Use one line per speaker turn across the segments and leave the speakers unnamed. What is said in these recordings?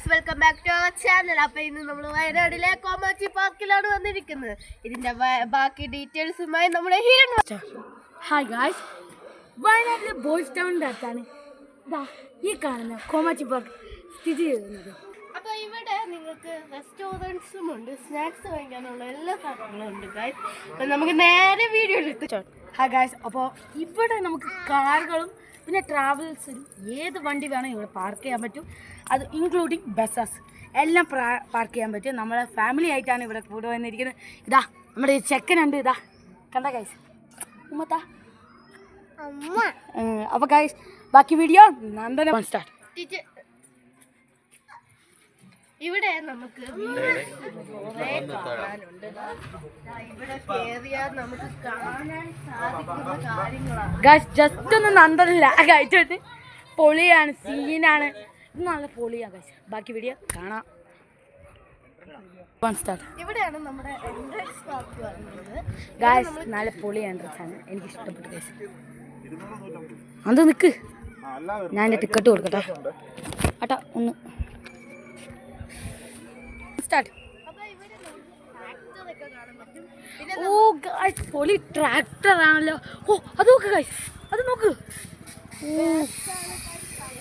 Guys, welcome back to our channel. അപ്പോൾ ഇന്ന് നമ്മൾ വയനാട്ടിലെ കോമാച്ചി പാർക്കിലാണ് വന്നിരിക്കുന്നത്. ഇതിന്റെ ബാക്കി ഡീറ്റെയിൽസുമായി നമ്മുടെ
ഹായ് ഗായ്സ്, വയനാട്ടിലെ ബോയ്സ് ടൗണിൻ്റെ അടുത്താണ് ഈ കാണുന്ന കോമാച്ചി പാർക്ക് സ്ഥിതി ചെയ്യുന്നത്.
അപ്പോൾ ഇവിടെ നിങ്ങൾക്ക് റെസ്റ്റോറൻറ്റ്സും ഉണ്ട്, സ്നാക്സ് കഴിക്കാനുള്ള എല്ലാ സാധനങ്ങളും ഉണ്ട് ഗൈസ്. അപ്പം നമുക്ക് നേരെ വീഡിയോ എടുത്ത്.
ഹായ് ഗായ്സ്, അപ്പോൾ ഇവിടെ നമുക്ക് കാറുകളും പിന്നെ ട്രാവൽസിലും ഏത് വണ്ടി വേണം ഇവിടെ പാർക്ക് ചെയ്യാൻ പറ്റും. അത് ഇൻക്ലൂഡിങ് ബസ്സസ് എല്ലാം പാർക്ക് ചെയ്യാൻ പറ്റും. നമ്മളെ ഫാമിലി ആയിട്ടാണ് ഇവിടെ കൂടെ വന്നിരിക്കുന്നത്. ഇതാ നമ്മുടെ ചെക്കനുണ്ട്, ഇതാ കണ്ട ഗൈസ് ഉമ്മത്താ. അപ്പോൾ ഗൈസ് ബാക്കി വീഡിയോ നന്ദന സ്റ്റാർട്ട്.
ഇവിടെ നമുക്ക് കാണാനുണ്ട്. ഇവിടെ കേറിയാൽ നമുക്ക് കാണാൻ സാധിക്കുന്ന കാര്യങ്ങളാണ്
ഗൈസ്. ജസ്റ്റ് ഒന്ന് നന്ദനില്ല കഴിച്ചിട്ട് പൊളിയാണ്, സീനാണ്. ഇത് നല്ല പൊളിയാണ് ഗൈസ്. ബാക്കി വീഡിയോ കാണാം.
ഇവിടെയാണ് നമ്മുടെ എൻട്രൻസ് പാർക്ക് വരുന്നത്
ഗൈസ്. നല്ല പൊളി എൻട്രൻസ് ആണ്, എനിക്ക് ഇഷ്ടപ്പെട്ടു ഗൈസ്. അത് നിൽക്ക്, ഞാൻ എൻ്റെ ടിക്കറ്റ് കൊടുക്കട്ടെ ഏട്ടാ ഒന്ന് സ്റ്റാർട്ട്. ഓ ഗൈസ്, പൊളി ട്രാക്ടർ ആണല്ലോ. ഓ അത് നോക്ക് ഗൈസ്, അത് നോക്ക്.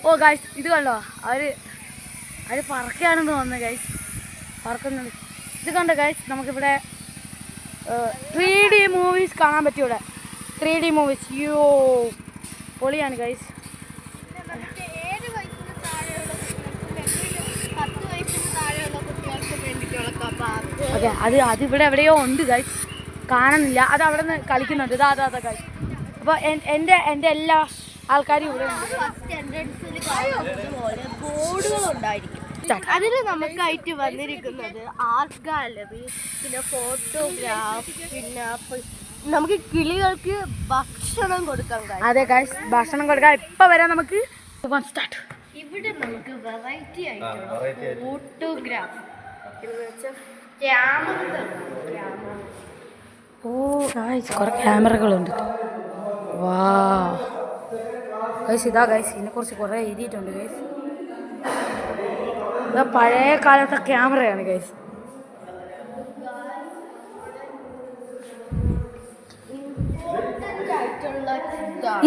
ഓ ഗൈസ് ഇത് കണ്ടോ, അവർ പറക്കുകയാണെന്ന് തോന്നുന്നു ഗൈസ്, പറക്കുന്നത്. ഇത് കണ്ടോ ഗൈസ്, നമുക്കിവിടെ 3D മൂവീസ് കാണാൻ പറ്റും. ഇവിടെ 3D മൂവീസ്. യോ പൊളിയാണ് ഗൈസ്. ഓക്കെ, അത് ഇവിടെ എവിടെയോ ഉണ്ട് ഗൈസ്, കാണുന്നില്ല. അത് അവിടെ നിന്ന് കളിക്കുന്നുണ്ട്. ഇതാ ഗൈസ്. അപ്പോൾ എൻ്റെ എല്ലാ ആൾക്കാരും ഇവിടെ
ബോർഡുകളുണ്ടായിരിക്കും. അതിൽ നമുക്കായിട്ട് വന്നിരിക്കുന്നത് ആർട്ട് ഗാലറി, പിന്നെ ഫോട്ടോഗ്രാഫ്, പിന്നെ നമുക്ക് കിളികൾക്ക് ഭക്ഷണം കൊടുക്കാൻ കഴിയും.
അതെ ഗൈസ്, ഭക്ഷണം കൊടുക്കാൻ ഇപ്പം വരാം. നമുക്ക് സ്റ്റാർട്ട്.
ഇവിടെ നമുക്ക് വെറൈറ്റി ആയിട്ടുള്ള ഫോട്ടോഗ്രാഫ്, ക്യാമറകൾ.
ഓ ഗൈസ്, കുറേ ക്യാമറകളുണ്ട്. വാ ഗൈസ്, ഇതാ ഗൈസ്, ഇതിനെക്കുറിച്ച് കുറേ എഴുതിയിട്ടുണ്ട് ഗൈസ്. ഇതാ പഴയ കാലത്തെ ക്യാമറയാണ് ഗൈസ്.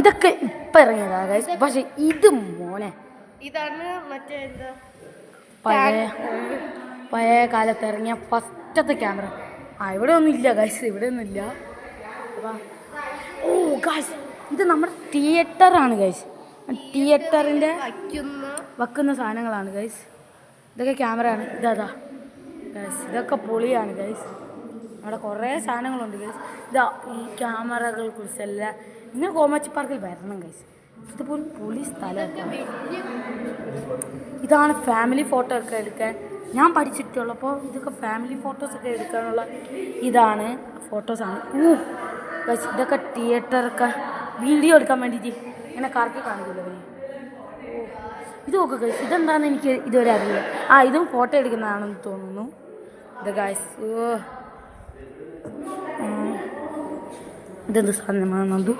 ഇതൊക്കെ ഇപ്പം ഇറങ്ങിയതാ ഗൈസ്. പക്ഷെ ഇത് മോനെ,
ഇതാണ് മറ്റേ എന്താ
പഴയ കാലത്ത് ഇറങ്ങിയ ഫസ്റ്റത്തെ ക്യാമറ. ഇവിടെ ഒന്നും ഇല്ല ഗൈസ്, ഇവിടെ ഒന്നും ഇല്ല. ഓ ഗൈസ്, ഇത് നമ്മുടെ തിയേറ്ററാണ് ഗൈസ്. തിയേറ്ററിൻ്റെ വെക്കുന്ന സാധനങ്ങളാണ് ഗൈസ്. ഇതൊക്കെ ക്യാമറയാണ്. ഇതാ ഗൈസ്, ഇതൊക്കെ പൊളിയാണ് ഗൈസ്. അവിടെ കുറേ സാധനങ്ങളുണ്ട് ഗൈസ്. ഇതാ ഈ ക്യാമറകളെ കുറിച്ചെല്ലാം ഇങ്ങനെ കോമാച്ചി പാർക്കിൽ വരണം ഗൈസ്. ഇതുപോലെ പൊളി സ്ഥലമാണ്. ഇതാണ് ഫാമിലി ഫോട്ടോ ഒക്കെ എടുക്കാൻ ഞാൻ പഠിച്ചിട്ടുള്ളപ്പോൾ. ഇതൊക്കെ ഫാമിലി ഫോട്ടോസൊക്കെ എടുക്കാനുള്ള ഇതാണ് ഫോട്ടോസാണ്. ഗൈസ്, ഇതൊക്കെ തിയേറ്ററൊക്കെ വീഡിയോ എടുക്കാൻ വേണ്ടിയിട്ട് ഇങ്ങനെ കറക്കി കാണിക്കില്ല അവർ. ഇത് നോക്കുക ഗൈസ്, ഇതെന്താണെന്ന് എനിക്ക് ഇതുവരെ അറിയില്ല. ഇതും ഫോട്ടോ എടുക്കുന്നതാണെന്ന് തോന്നുന്നു. ഇത് ഗൈസ്, ഇതെന്ത് സാധനമാണെന്നു.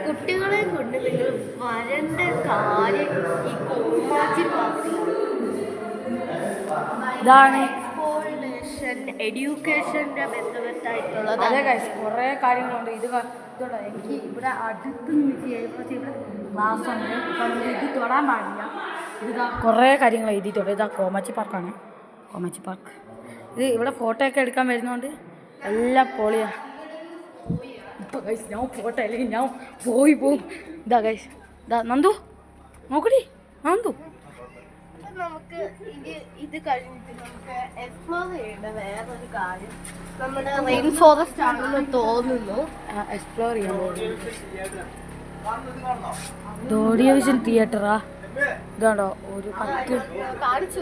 കുട്ടികളെ കൊണ്ട് നിങ്ങൾ വരേണ്ട കാര്യം ഈ കോമാച്ചി പാർക്കിൽ
ഇതാണ്
എഡ്യൂക്കേഷൻ്റെ ബന്ധപ്പെട്ടായിട്ടുള്ളത്.
അതെ ഗൈസ്, കുറേ കാര്യങ്ങളുണ്ട്. ഇതുണ്ടോ, എനിക്ക് ഇവിടെ അടുത്ത് നിന്ന് ഇവിടെ ക്ലാസ് ഉണ്ട്. അപ്പം ഇത് തൊടാൻ പാടില്ല. ഇതാ കുറേ കാര്യങ്ങൾ എഴുതിയിട്ടുണ്ട്. ഇതാ കോമാച്ചി പാർക്കാണ്, കോമാച്ചി പാർക്ക്. ഇത് ഇവിടെ ഫോട്ടോ ഒക്കെ എടുക്കാൻ വരുന്നതുകൊണ്ട് എല്ലാം പൊളിയാണ്. ഇപ്പോൾ ഗൈസ് ഞാൻ ഫോട്ടോ അല്ലെങ്കിൽ ഞാൻ പോവും. ഇതാ ഗൈസ്, ഇതാ നന്ദു നോക്കടി, നന്ദു.
നമുക്ക് ഇത് കഴിഞ്ഞിട്ട് നമുക്ക് എക്സ്പ്ലോർ ചെയ്യേണ്ട വേറൊരു കാര്യം നമ്മുടെ റെയിൻ ഫോറസ്റ്റ് ആണെന്ന് തോന്നുന്നു.
എക്സ്പ്ലോർ ചെയ്യാൻ പോകുന്നത് ഓഡിയോ വിഷൻ തിയേറ്ററാ. ഇതാണോ ഒരു 10
കാണിച്ചു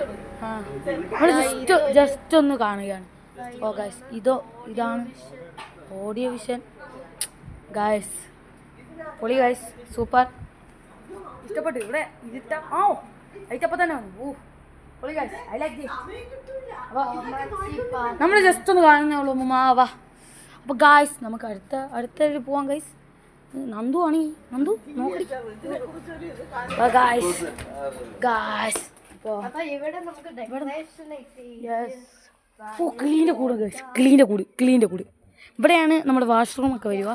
ജസ്റ്റ് ഒന്ന് കാണുകയാണ്. ഓ ഗൈസ്, ഇതാണ് ഓഡിയോ വിഷൻ ഗൈസ്. പൊളി ഗൈസ്, സൂപ്പർ, ഇഷ്ടപ്പെട്ടു. ഇവിടെ ഇതിട്ട ഐറ്റപ്പം തന്നെ വന്നു. പൊളി ഗൈസ്, ഐ ലൈക്ക് ദിസ്. അപ്പോൾ നമ്മൾ ജസ്റ്റ് ഒന്ന് കാണുന്നേ ഉള്ളൂ. വാ. അപ്പോൾ ഗൈസ് നമുക്ക് അടുത്തൊരു പോവാം ഗൈസ്. നന്ദു ആണീ നന്ദു നോക്കടി ഗായ്സ് ഗായ്സ്
അപ്പൊ ഇവിടെ നമുക്ക് ഡെക്കറേഷൻ
ഓ ക്ലീൻ്റെ കൂട് ഗൈസ് ക്ലീൻ്റെ കൂട് ഇവിടെയാണ് നമ്മുടെ വാഷ്റൂം ഒക്കെ വരിക.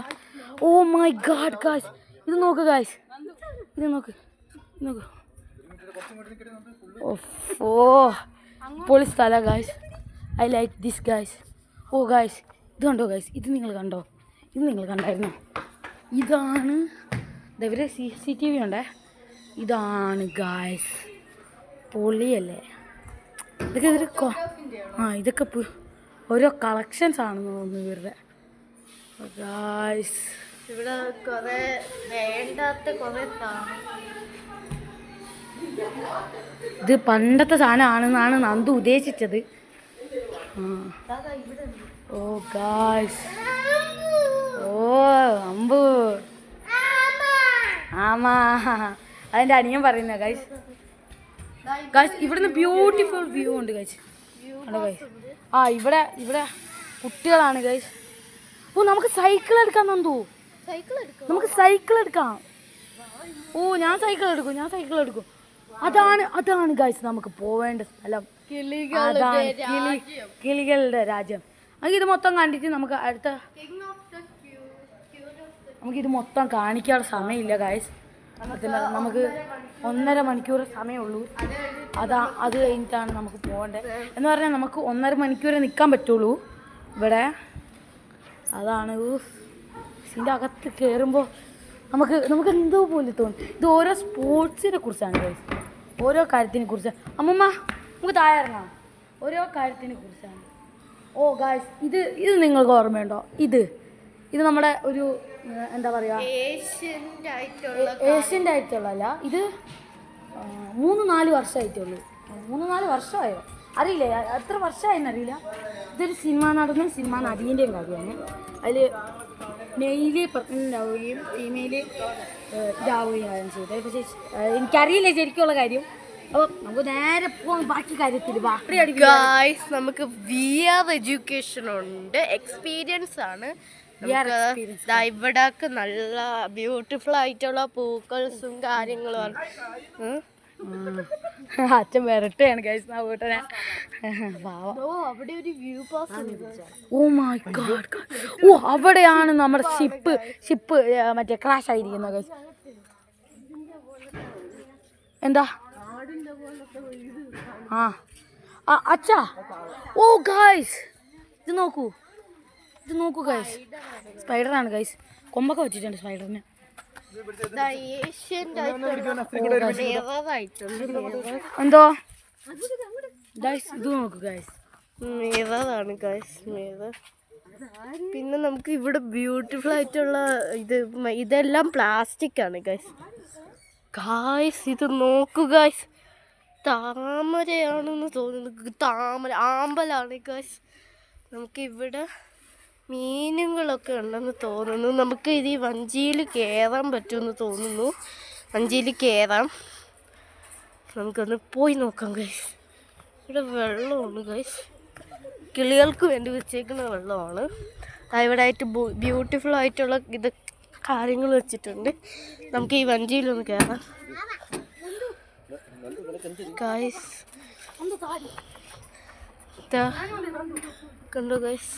ഓ മൈ ഗാഡ് ഗായ്സ് ഇത് നോക്ക് ഗായ്സ് ഇത് നോക്ക് ഓ പൊളി സ്ഥല guys. I like this guys. ഓ ഗായ്സ് ഇത് കണ്ടോ ഗായ്സ് ഇത് നിങ്ങൾ കണ്ടായിരുന്നോ? ഇതാണ് ഇവര് CCTV ഉണ്ടേ. ഇതാണ് ഗായ്സ് പൊളിയല്ലേ ഇതൊക്കെ ഇതൊക്കെ ഓരോ കളക്ഷൻസ് ആണെന്ന് തോന്നുന്നു ഇവരുടെ ഗായ്സ്.
ഇവിടെ കുറെ വേണ്ടാത്ത കുറെ
ഇത് പണ്ടത്തെ സാധനമാണെന്നാണ് നന്ദു ഉദ്ദേശിച്ചത്. ഓ ഗായ്സ് ഓ അമ്പു ആമാ അതിൻ്റെ അനിയൻ പറയുന്ന ഗൈസ്. ഇവിടുന്ന് ബ്യൂട്ടിഫുൾ വ്യൂ ഉണ്ട് ഗൈസ്. ഇവിടെ കുട്ടികളാണ് ഗൈസ്. ഓ നമുക്ക് സൈക്കിൾ എടുക്കാൻ നന്ദു നമുക്ക് സൈക്കിൾ എടുക്കാം. ഓ ഞാൻ സൈക്കിൾ എടുക്കും. അതാണ് ഗൈസ് നമുക്ക് പോവേണ്ട സ്ഥലം. അതാണ് കിളികളുടെ രാജ്യം. ഇത് മൊത്തം കണ്ടിട്ട് നമുക്കിത് മൊത്തം കാണിക്കാനുള്ള സമയമില്ല ഗൈസ്. നമുക്ക് 1.5 മണിക്കൂർ സമയമുള്ളൂ. അത് കഴിഞ്ഞിട്ടാണ് നമുക്ക് പോകേണ്ടത്. എന്ന് പറഞ്ഞാൽ നമുക്ക് 1.5 മണിക്കൂറേ നിൽക്കാൻ പറ്റുള്ളൂ ഇവിടെ. അതാണ് ഇതിൻ്റെ അകത്ത് കയറുമ്പോൾ നമുക്ക് എന്തോ പോലെ തോന്നും. ഇത് ഓരോ സ്പോർട്സിനെ കുറിച്ചാണ് ഗൈസ്, ഓരോ കാര്യത്തിനെ കുറിച്ച്. അമ്മമ്മ നമുക്ക് താഴെ ഇറങ്ങാം. ഓരോ കാര്യത്തിനെ കുറിച്ചാണ്. ഓ ഗൈസ് ഇത് നിങ്ങൾക്ക് ഓർമ്മയുണ്ടോ? ഇത് നമ്മുടെ ഒരു എന്താ പറയുക ഏഷ്യൻ്റെ ആയിട്ടുള്ളതല്ല. ഇത് 3-4 വർഷമായിട്ടുള്ളൂ. 3-4 വർഷമായോ അറിയില്ല, എത്ര വർഷമായെന്നറിയില്ല. ഇതൊരു സിനിമാ നടനും സിനിമാ നടീൻ്റെയും കാര്യമാണ്. അതിൽ മെയില് പ്രഗ്നൻ്റ് ആവുകയും ഫീമെയില് ഇതാവുകയും ചെയ്തത്. പക്ഷേ എനിക്കറിയില്ല ശരിക്കുള്ള കാര്യം. അപ്പോൾ നമുക്ക് നേരെ പോകാം ബാക്കി കാര്യത്തിൽ.
ഗായ്സ് നമുക്ക് VR എഡ്യൂക്കേഷൻ ഉണ്ട്, എക്സ്പീരിയൻസ് ആണ്. ഇവിടൊക്കെ നല്ല ബ്യൂട്ടിഫുൾ ആയിട്ടുള്ള പൂക്കൾസും കാര്യങ്ങളുമാണ്.
അച്ഛൻ വരട്ടെയാണ് ഗൈസ് വീട്ടിനെ.
അവിടെ ഒരു view pass.
Oh my god. Oh അവിടെയാണ് നമ്മുടെ ഷിപ്പ് മറ്റേ ക്രാഷ് ആയിരിക്കുന്നത് ഗൈസ്. എന്താ അച്ഛാ. ഓ ഗൈസ് ഇത് നോക്കൂ ഗൈസ്. സ്പൈഡറാണ് ഗൈസ്. കൊമ്പൊക്കെ വെച്ചിട്ടുണ്ട് സ്പൈഡറിന്. എന്തോ ഗൈസ് ഇത് നോക്കൂ ഗൈസ്.
മിററാണ് guys, mirror. പിന്നെ നമുക്ക് ഇവിടെ ബ്യൂട്ടിഫുൾ ആയിട്ടുള്ള ഇതെല്ലാം പ്ലാസ്റ്റിക് ആണ് ഗൈസ്. ഇത് നോക്കൂ ഗൈസ്, താമരയാണെന്ന് തോന്നുന്നു. ആമ്പലാണ് ഗൈസ്. നമുക്കിവിടെ മീനുകളൊക്കെ ഉണ്ടെന്ന് തോന്നുന്നു. നമുക്ക് ഇത് ഈ വഞ്ചിയിൽ കയറാൻ പറ്റുമെന്ന് തോന്നുന്നു. വഞ്ചിയിൽ കയറാം, നമുക്കൊന്ന് പോയി നോക്കാം ഗൈസ്. ഇവിടെ വെള്ളമാണ് ഗൈസ്, കിളികൾക്ക് വേണ്ടി വെച്ചേക്കുന്ന വെള്ളമാണ്. ഇവിടെ ആയിട്ട് ബ്യൂട്ടിഫുൾ ആയിട്ടുള്ള കാര്യങ്ങൾ വെച്ചിട്ടുണ്ട്. നമുക്ക് ഈ വഞ്ചിയിലൊന്ന് കയറാം ഗൈസ്. കണ്ടോ ഗൈസ്,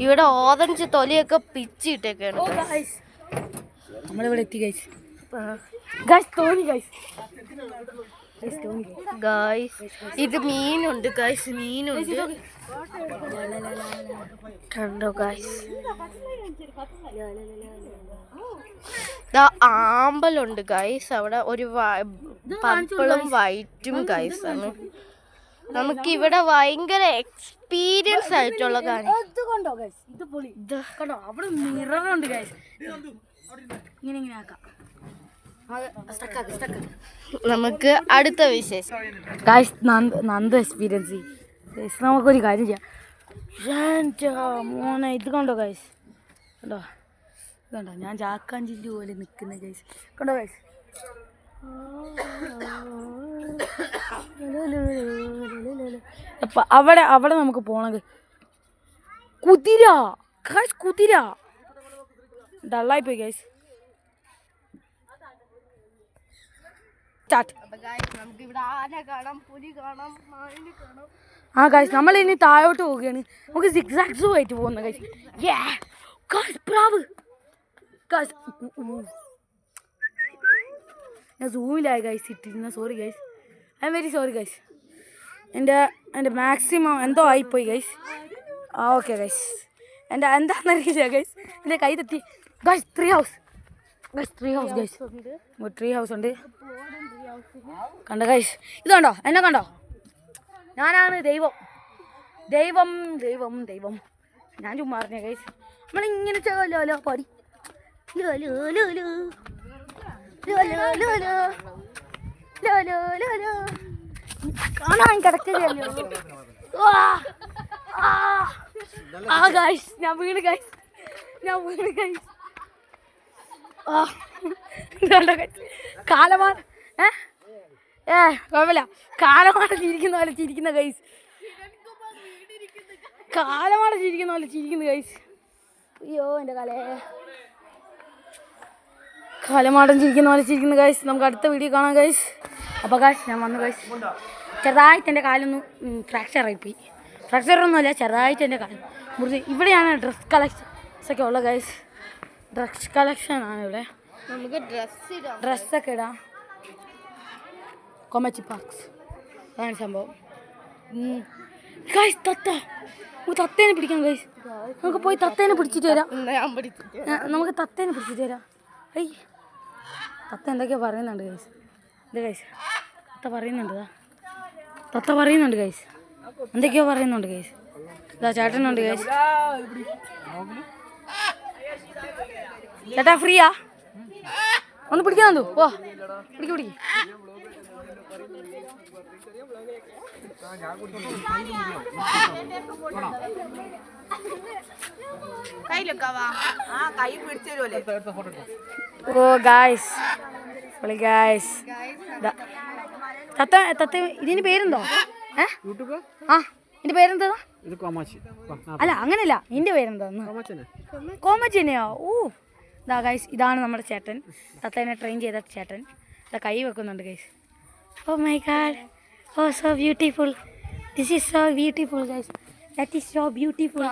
ഇവിടെ ഓറഞ്ച് തൊലിയൊക്കെ പിച്ചിട്ടൊക്കെയാണ്.
നമ്മളിവിടെ എത്തി ഗൈസ്.
ഇത് മീനുണ്ട് ഗൈസ്, മീനുണ്ട്. കണ്ടോ ഗൈസ്, ആമ്പലുണ്ട് ഗൈസ്. അവിടെ ഒരു പർപ്പിളും വൈറ്റും ഗൈസ് ആണ്. നമുക്ക് ഇവിടെ ഭയങ്കര എക്സ്പീരിയൻസ് ആയിട്ടുള്ള കാര്യം.
അവിടെ മിററുണ്ട് ഗൈസ്. ഇങ്ങനെ ആക്കാം.
നമുക്ക് അടുത്ത വിശേഷം
ഗൈസ്. നന്ദ എക്സ്പീരിയൻസ് നമുക്കൊരു കാര്യം ചെയ്യാം. മോനെ ഇത് കണ്ടോ ഗൈസ്, കണ്ടോ ഞാൻ ചാക്കാഞ്ചില്ലി പോലെ നിൽക്കുന്ന ഗൈസ്. കണ്ടോ ഗൈസ്, അവിടെ നമുക്ക് പോണത് കുതിര ഡള്ളായിപ്പോയി ഗൈസ്. സ്റ്റാർട്ട്.
അപ്പൊ ഗൈസ് നമുക്ക് ഇവിടെ ആന കാണാം, പുലി കാണാം, മാനിനെ കാണാം.
ആ ഗൈസ് നമ്മൾ ഇനി താഴോട്ട് പോവുകയാണ്. നമുക്ക് സിക്സാക്സ് ആയിട്ട് പോകുന്ന ഗൈസ്. പ്രാവ് ഗൈസ്, ഞാൻ സൂമിലായി ഗൈസ് ഇട്ടിരുന്ന. Sorry guys, I am very sorry guys. എൻ്റെ മാക്സിമം എന്തോ ആയിപ്പോയി ഗൈസ്. ആ ഓക്കെ ഗൈസ്, എന്താണെന്നറിയില്ല ഗൈസ്. എൻ്റെ കൈ തെറ്റി guys. Tree house guys, tree house guys, tree house ഉണ്ട്. കണ്ടോ ഗൈസ്, ഇത് കണ്ടോ, എന്നെ കണ്ടോ? ഞാനാണ് ദൈവം, ദൈവം ദൈവം ദൈവം. ഞാൻ ചുമ്മാ അറിഞ്ഞ ഗൈസ്. നമ്മളിങ്ങനെ ചോലോ പാടി കാണാൻ കിടക്കുകയല്ലോ. ആ ഗൈസ്, ഞാൻ വീണ് ഗൈസ്. കാലമാണ് കുഴപ്പമില്ല. കാലമാണ് ചിരിക്കുന്ന പോലെ ചിരിക്കുന്ന ഗൈസ്. കാലമാണ് ചിരിക്കുന്ന പോലെ ചിരിക്കുന്നു ഗൈസ്. അയ്യോ എൻ്റെ കാലമാടം ചിരിക്കുന്ന പോലെ ചിരിക്കുന്നു ഗൈസ്. നമുക്ക് അടുത്ത വീഡിയോ കാണാം ഗൈസ്. അപ്പോൾ ഗൈസ് ഞാൻ വന്നു ഗൈസ്. ചെറുതായിട്ട് എൻ്റെ കാലൊന്ന് ഫ്രാക്ചറായിപ്പോയി. ഫ്രാക്ചറൊന്നുമല്ല, ചെറുതായിട്ട് എൻ്റെ കാലം മുറിച്ച്. ഇവിടെയാണ് ഡ്രസ്സൊക്കെ ഉള്ളത് ഗൈസ്. ഡ്രസ് കളക്ഷനാണ് ഇവിടെ.
നമുക്ക്
ഡ്രസ്സൊക്കെ ഇടാം. കൊമച്ചി പാർക്സ് അതാണ് സംഭവം ഗൈസ്. തത്തേനെ പിടിക്കാം ഗൈസ്. നമുക്ക് പോയി തത്തേനെ പിടിച്ചിട്ട് വരാം. നമുക്ക് തത്തേനെ പിടിച്ചിട്ട് വരാം. തത്ത എന്തൊക്കെയോ പറയുന്നുണ്ട് ഗൈസ്. ഇത് ഗൈസ്, തത്ത പറയുന്നുണ്ട് ഗൈസ്. എന്തൊക്കെയോ പറയുന്നുണ്ട് ഗൈസ്. ഇതാ ചേട്ടനുണ്ട് ഗൈസ്. ചേട്ടാ ഫ്രീയാ? ഒന്ന് പിടിക്കാൻ തന്നു. ഓ പിടിക്ക്. ഓ ഗായ്സ്, തത്ത ഇതിന് പേരെന്തോ? ആ ഇതിന്റെ പേരെന്താ? അല്ല അങ്ങനെയല്ല, ഇതിന്റെ പേരെന്താ? കോമച്ചി തന്നെയോ? ഓ ഇതാ ഗൈസ്, ഇതാണ് നമ്മുടെ ചേട്ടൻ. തത്തേനെ ട്രെയിൻ ചെയ്ത ചേട്ടൻ. ഇതാ കൈ വെക്കുന്നുണ്ട് guys. Oh my god, oh so beautiful. This is so beautiful guys. That is so beautiful.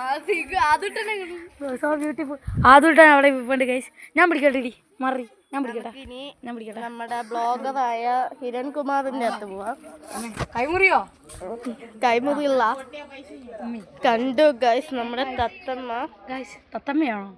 So beautiful. ആദ്യമായിട്ടാണ് അവിടെ ഇപ്പുണ്ട് ഗൈസ്. ഞാൻ പിടിക്കട്ടെ മറി. ഞാൻ പിടിക്കട്ടെ.
നമ്മുടെ ബ്ലോഗറായ ഹിരൺകുമാറിന്റെ അടുത്ത് പോവാം.
കൈമുറിയുള്ള
കണ്ടു ഗൈസ് നമ്മുടെ തത്തമ്മ.
ഗൈസ് തത്തമ്മയാണോ?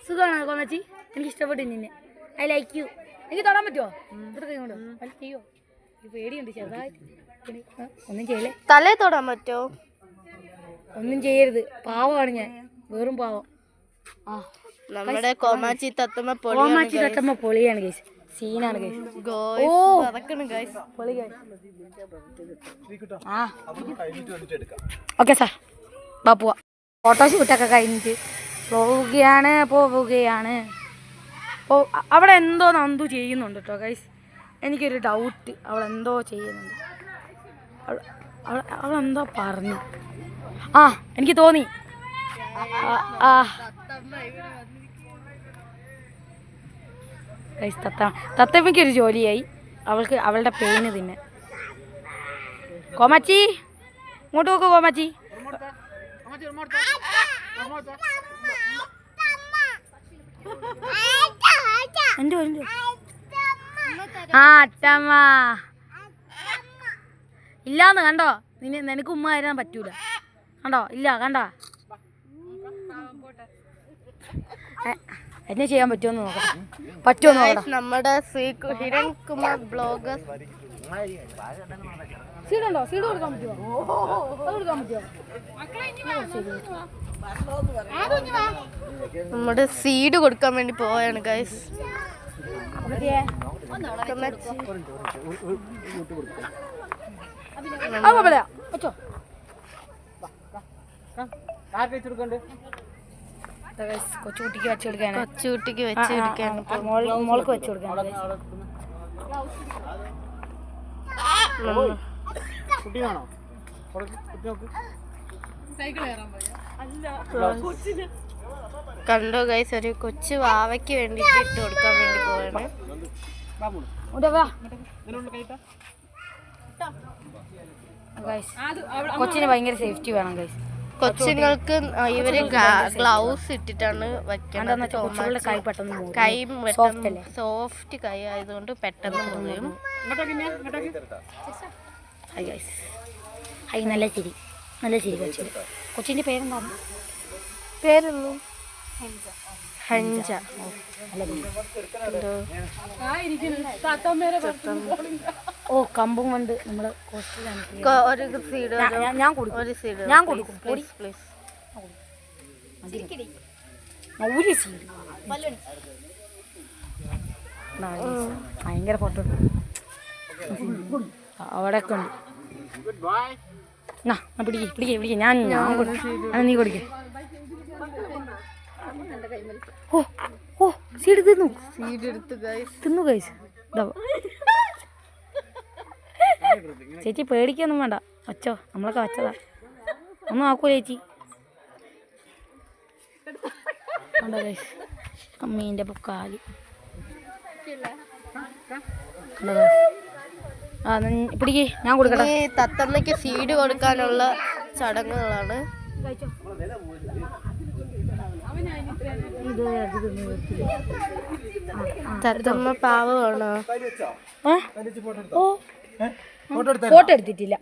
സുഖാണോ കൊമച്ചി? എനിക്ക് ഇഷ്ടപ്പെട്ടു നിന്നെ. I like you. എനിക്ക് തൊടാൻ പറ്റുമോ? കൈകൊണ്ട് ചെയ്യോ? പേടിയുണ്ട് ചെറുതായിട്ട്. ഒന്നും ചെയ്യലേ.
തലേ തൊടാൻ പറ്റുമോ?
ഒന്നും ചെയ്യരുത്. പാവമാണ് ഞാൻ, വെറും പാവം.
നമ്മുടെ കോമാച്ചി തത്തമ്മ
പൊളിയാണ് ഗൈസ്. സീനാണ് ഗൈസ്. ഓക്കെ സാർ, പോവാ. ഫോട്ടോഷൂട്ടൊക്കെ കഴിഞ്ഞിട്ട് പോവുകയാണ്. അവിടെ എന്തോ നന്ദു ചെയ്യുന്നുണ്ട് കേട്ടോ ഗൈസ്. എനിക്കൊരു ഡൗട്ട്. അവളെന്തോ ചെയ്യുന്നുണ്ട്. അവളെന്തോ പറഞ്ഞു. എനിക്ക് തോന്നി. ഗൈസ് തത്തമ്മയ്ക്കൊരു ജോലിയായി. അവളുടെ പെയിന് തിന്നെ. കോമച്ചി ഇങ്ങോട്ട് നോക്കൂ. കോമച്ചി അട്ടമ്മ ഇല്ലാന്ന് കണ്ടോ? നിനക്ക് ഉമ്മ തരാൻ പറ്റൂല കണ്ടോ? ഇല്ല കണ്ടോ? എന്നെ ചെയ്യാൻ പറ്റുമെന്ന് നോക്കാം.
നമ്മുടെ ഹിരൺകുമാർ ബ്ലോഗർ
സീഡുണ്ടോ? സീഡ് കൊടുക്കാൻ പറ്റുമോ?
നമ്മുടെ സീഡ് കൊടുക്കാൻ വേണ്ടി പോവാണ് ഗൈസ്.
കൊച്ചുകുട്ടിക്ക് വെച്ച് കൊടുക്കാൻ.
കൊച്ചുകുട്ടിക്ക് വെച്ച് കൊടുക്കാൻ.
മോൾക്ക് വെച്ച് കൊടുക്കാൻ.
കുട്ടിയാണോ
കണ്ടോ ഗൈസ്, ഒരു കൊച്ചു വാവയ്ക്ക് വേണ്ടിട്ട് ഇട്ട് കൊടുക്കാൻ വേണ്ടി പോവാണ്.
കൊച്ചിന് ഭയങ്കര സേഫ്റ്റി വേണം ഗൈസ്.
കൊച്ചുങ്ങൾക്ക് ഇവര് ഗ്ലൗസ് ഇട്ടിട്ടാണ് വെക്കുന്നത്.
കൈ പെട്ടെന്ന്
കൈ പെട്ടെന്ന് സോഫ്റ്റ് കൈ ആയതുകൊണ്ട് പെട്ടെന്ന് മുറിയും.
ഹൈ, നല്ല ചിരി, നല്ല ചിരി കൊച്ചിന്. കൊച്ചിന്റെ പേരെന്താണ്?
പേരൊന്നും ഹഞ്ച.
ഓ, കമ്പും കൊണ്ട് നമ്മള്
ഒരു സീഡ്
ഞാൻ കൊടുക്കും.
ഒരു സീഡ്
ഞാൻ കൊടുക്കും.
Please please.
ഒരു സീഡ് ഭയങ്കര ഫോട്ടോ അവിടെ ഒക്കെ ഉണ്ട്. പിടിക്കേ ഞാൻ നീ കൊടുക്കേ. ഓ ഓ, സീഡ് തിന്നു,
സീഡ് എടുത്ത്
തിന്നു ഗൈസ്. ചേച്ചി പേടിക്കൊന്നും വേണ്ട, വച്ചോ, നമ്മളൊക്കെ വച്ചതാ, ഒന്നും ആക്കൂല ചേച്ചി. അമ്മീൻ്റെ പൊക്കാലി പിടിക്കേ, ഞാൻ കൊടുക്കട്ടെ.
തത്തമ്മയ്ക്ക് സീഡ് കൊടുക്കാനുള്ള ചടങ്ങുകളാണ്. തത്തമ്മ പാവമാണോ?
ഫോട്ടോ എടുത്തിട്ടില്ല,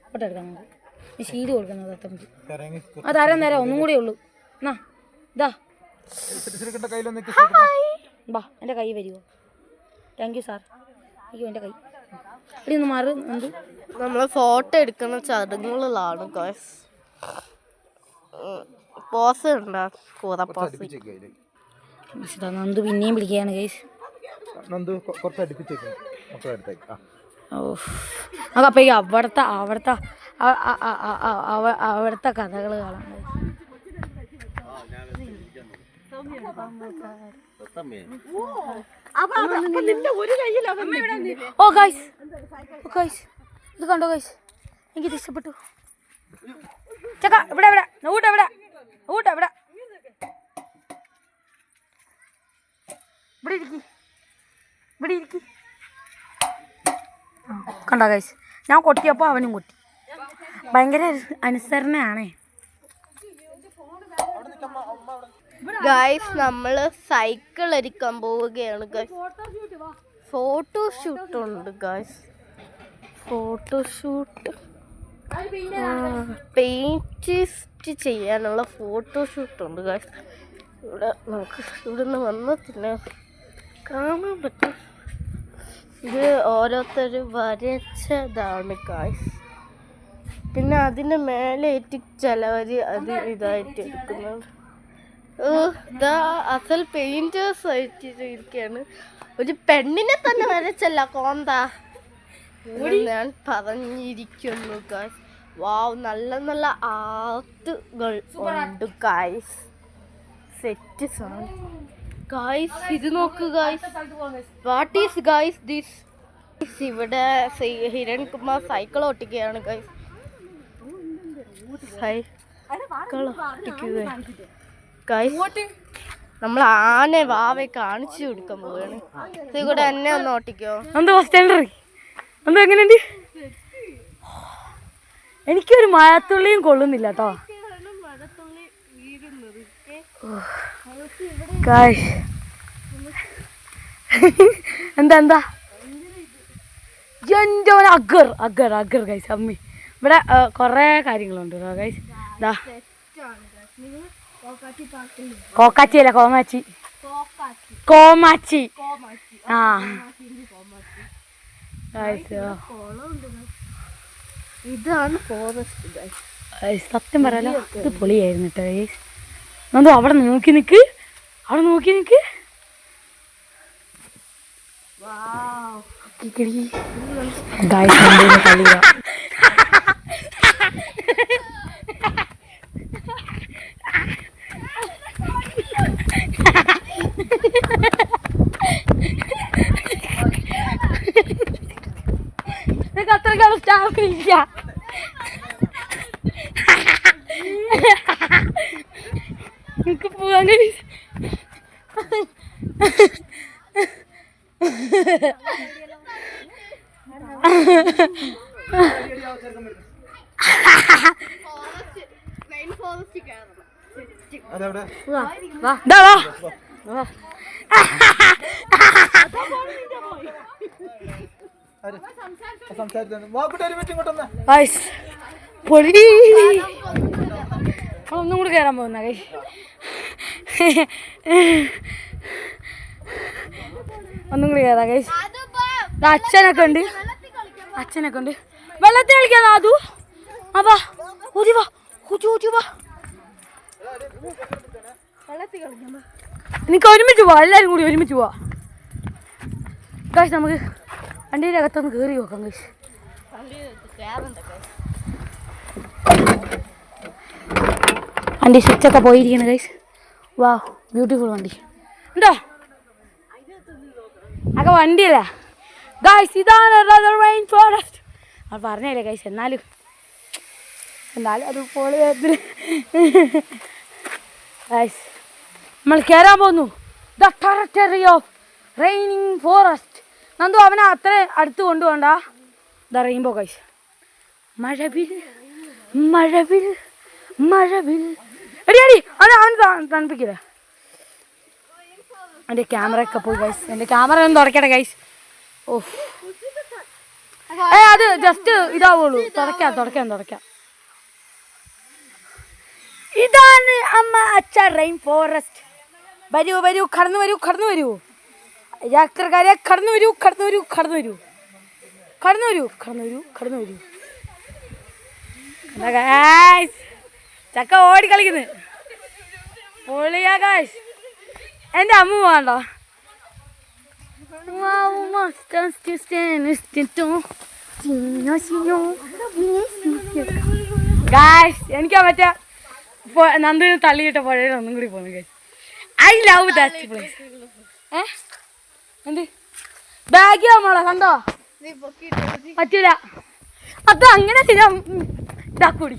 ഫോട്ടോ എടുക്കാൻ ഷീഡ് കൊടുക്കുന്നത് തത്തമ്മക്ക്. അത് നേരം ഒന്നും കൂടെ ഉള്ളൂ. എന്നാ ഇതാ ബാ, എൻ്റെ കൈ വരുമോ? Thank you sir. അയ്യോ, എൻ്റെ കൈ ഇവിടെ ഒന്ന് മാറി. എന്ത്
നമ്മൾ ഫോട്ടോ എടുക്കുന്ന ചടങ്ങുകളിലാണ് ഗൈസ്. പോസ് ഉണ്ടോ? കൂറപ്പോസ്.
നന്ദു പിന്നെയും പിടിക്കുകയാണ് ഗൈസ്. അപ്പൊ അവിടുത്തെ കഥകൾ കാണാം. ഓ ഗൈസ്, ഇത് കണ്ടോ ഗൈസ്, എനിക്കിത് ഇഷ്ടപ്പെട്ടു. ചക്ക ഇവിടെ ഇവിടെ ഊട്ട ഇവിടെ ഊട്ട ഇവിടെ ഇവിടെ ഇരിക്കി ഇവിടെ ഇരിക്കി. കണ്ടോ ഗൈസ്, ഞാൻ കൊട്ടിയപ്പോൾ അവനും കൊട്ടി. ഭയങ്കര അനുസരണയാണേ
ഗൈസ്. നമ്മള് സൈക്കിൾ അടിക്കാൻ പോവുകയാണ് ഗൈസ്. ഫോട്ടോഷൂട്ട് ഉണ്ട് ഗൈസ്, ഫോട്ടോഷൂട്ട്. പെയിന്റ് ചെയ്യാനുള്ള ഫോട്ടോഷൂട്ട് ഉണ്ട് ഗൈസ്. ഇവിടെ നമുക്ക് ഇവിടുന്ന് വന്നതിന് കാണാൻ പറ്റും. ഇത് ഓരോരുത്തർ വരച്ചതാണ് ഗൈസ്. പിന്നെ അതിന് മേലേറ്റ് ചിലവര് അത് ഇതായിട്ട് എടുക്കുന്നുണ്ട്. അസൽ പെയിന്റേഴ്സ് ആയിട്ട് ഇരിക്കുകയാണ്. ഒരു പെണ്ണിനെ തന്നെ വരച്ചല്ല കോന്ത ഞാൻ പറഞ്ഞിരിക്കുന്നു ഗൈസ്. വാവ്, നല്ല നല്ല ആർട്ടുകൾ ഉണ്ട് ഗൈസ്. സെറ്റ് സാധനം ഗൈസ്. ഇത് നോക്ക് guys, what is guys this? ഇവിടെ ഹിരൺകുമാർ സൈക്കിൾ ഓട്ടിക്കുകയാണ് ഗൈസ്. സൈക്കിൾ ഓട്ടിക്കുക ഗൈസ്. നമ്മൾ ആനെ വാവെ കാണിച്ചു കൊടുക്കാൻ പോവുകയാണ്. ഇത് കൂടെ എന്നെ ഒന്ന് ഓട്ടിക്കോ.
എങ്ങനെയുണ്ട്? എനിക്കൊരു മഴത്തുള്ളിയും കൊള്ളുന്നില്ല കേട്ടോ. എന്താ എന്താ അഗർ അഗർ അഗർ ഗൈസ്. അമ്മി ഇവിടെ കുറേ കാര്യങ്ങളുണ്ട് ഗൈസ്. ഇതാ കോക്കാച്ചി അല്ല, കോമാച്ചി, കോമാച്ചി. ആ
ഇതാണ് ഫോറസ്റ്റ് ഗൈസ്.
സത്യം പറയാലോ, ഇത് പൊളിയായിരുന്നു കേട്ടോ ഗൈസ്. എന്തോ അവിടെ നോക്കി നിക്ക്, അവിടെ നോക്കി നിക്ക്. ഗൈസ് കളിയാ. ഇറങ്ങാൻ സ്റ്റാമിനില്ല. എനിക്ക് പോവാൻ പൊളി. ഒന്നും കൂടി കയറാൻ പോകുന്ന കൈ ഒന്നും കൂടി കയറാം കൈ. അച്ഛനൊക്കെ ഉണ്ട്, അച്ഛനൊക്കെ ഉണ്ട്. വെള്ളത്തിൽ കളിക്കാതെ അതു അവാ ഊതി വാ, ഊതി ഊതി വാ. വെള്ളത്തിൽ കളിക്കാം. എനിക്ക് ഒരുമിച്ച് പോവാം, എല്ലാവരും കൂടി ഒരുമിച്ച് പോവാം ഗൈസ്. നമുക്ക് വണ്ടിയുടെ അകത്തൊന്ന് കയറി നോക്കാം ഗൈസ്. വണ്ടി സ്വിച്ചൊക്കെ പോയിരിക്കുന്നു ഗൈസ്. വാ ബ്യൂട്ടിഫുൾ വണ്ടി ഉണ്ടോ അതൊക്കെ വണ്ടിയല്ല ഗൈസ്. ഇതാണ് റെയിൻ ഫോറസ്റ്റ്. അത് പറഞ്ഞല്ലേ ഗൈസ്, എന്നാലും അത് പോലെ ഗൈസ് നമ്മൾ കയറാൻ പോകുന്നു. The territory of raining forest. Nandu അവനെ അത്ര അടുത്ത് കൊണ്ടുപോകണ്ട. The rainbow guys. മഴവിൽ മഴവിൽ മഴവിൽ എടി അടി അവൻ തണുപ്പിക്കില്ല. എൻ്റെ ക്യാമറ ഒക്കെ പോയി ഗൈസ്. എൻ്റെ ക്യാമറ ഒന്ന് തുടക്കട്ടെ ഗൈസ്. ഓ അത് ജസ്റ്റ് ഇതാവുള്ളൂ. തുടക്കാം. ഇതാണ് അമ്മ അച്ഛ റെയിൻ ഫോറസ്റ്റ്. വരൂ കടന്നു വരൂ യാത്രക്കാരെ, കടന്നു വരൂ. ചക്ക ഓടി കളിക്കുന്നു. പൊളിയാ ഗൈസ്. എൻ്റെ അമ്മ വേണ്ടോ ഗൈസ്. എനിക്ക് മറ്റേ നന്ദുവിനെ തള്ളിയിട്ട പുഴയിൽ ഒന്നും കൂടി പോകുന്നു guys. I love that place. എന്ത് ബാഗിയാ മോളെ കണ്ടോ? പറ്റൂല, അത് അങ്ങനെ ഇതാക്കൂടി.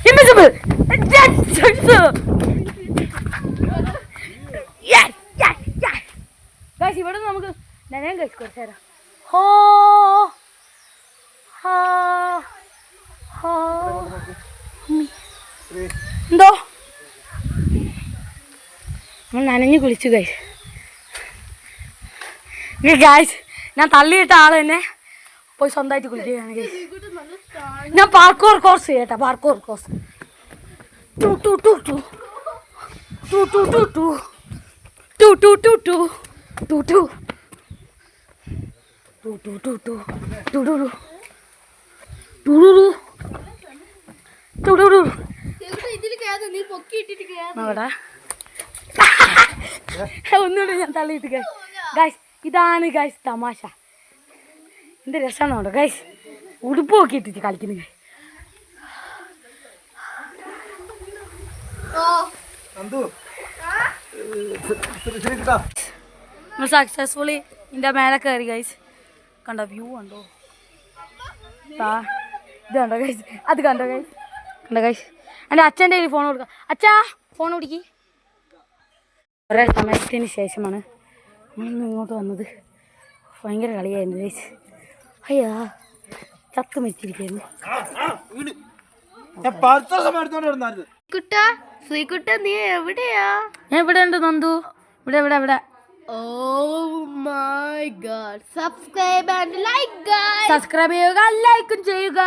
ഇൻവിസിബിൾ. ഗൈസ് ഇവിടെ നമുക്ക് നനയാൻ കഴിച്ചു കുറച്ച് നേരം. ഹോ എന്തോ നമ്മൾ നനഞ്ഞ് കുളിച്ചു ഗൈസ്. ഗൈസ് ഞാൻ തള്ളിയിട്ട ആള് തന്നെ പോയി സ്വന്തമായിട്ട് കുളിക്കുകയാണ് ഗൈസ്. ഞാൻ പാർക്കോർ കോഴ്സ് ചെയ്യട്ടെ. പാർക്കോർ കോഴ്സ് ഒന്നുകൂടി ഞാൻ തള്ളിയിട്ട് ഗൈസ്. ഇതാണ് ഗൈസ് തമാശ. എന്ത് രസമാണോ ഗൈസ്. ഉടുപ്പ് നോക്കി ഇട്ടിട്ട് കളിക്കുന്നു ഗൈസ്. സക്സസ്ഫുള്ളി ഇതിൻ്റെ മേലെ കയറി ഗൈസ്. കണ്ടോ വ്യൂ കണ്ടോ? ഇത് കണ്ടോ ഗൈസ്? അത് കണ്ടോ ഗൈസ്? എൻ്റെ അച്ഛൻ്റെ കയ്യിൽ ഫോൺ കൊടുക്കാം. അച്ഛാ ഫോൺ കൊടുക്കി. കുറേ സമയത്തിന് ശേഷമാണ് നമ്മളിന്ന് ഇങ്ങോട്ട് വന്നത്. ഭയങ്കര കളിയായിരുന്നു ഗൈസ്. അയ്യാ ചത്ത് മരിച്ചിരിക്കുന്നു.
ശ്രീകുട്ട നീ എവിടെയാ?
ഞാൻ ഇവിടെ ഉണ്ട് നന്ദു. ഇവിടെ.
Oh my god. Subscribe and like guys.
Subscribe ചെയ്യുക, ലൈക്കും ചെയ്യുക.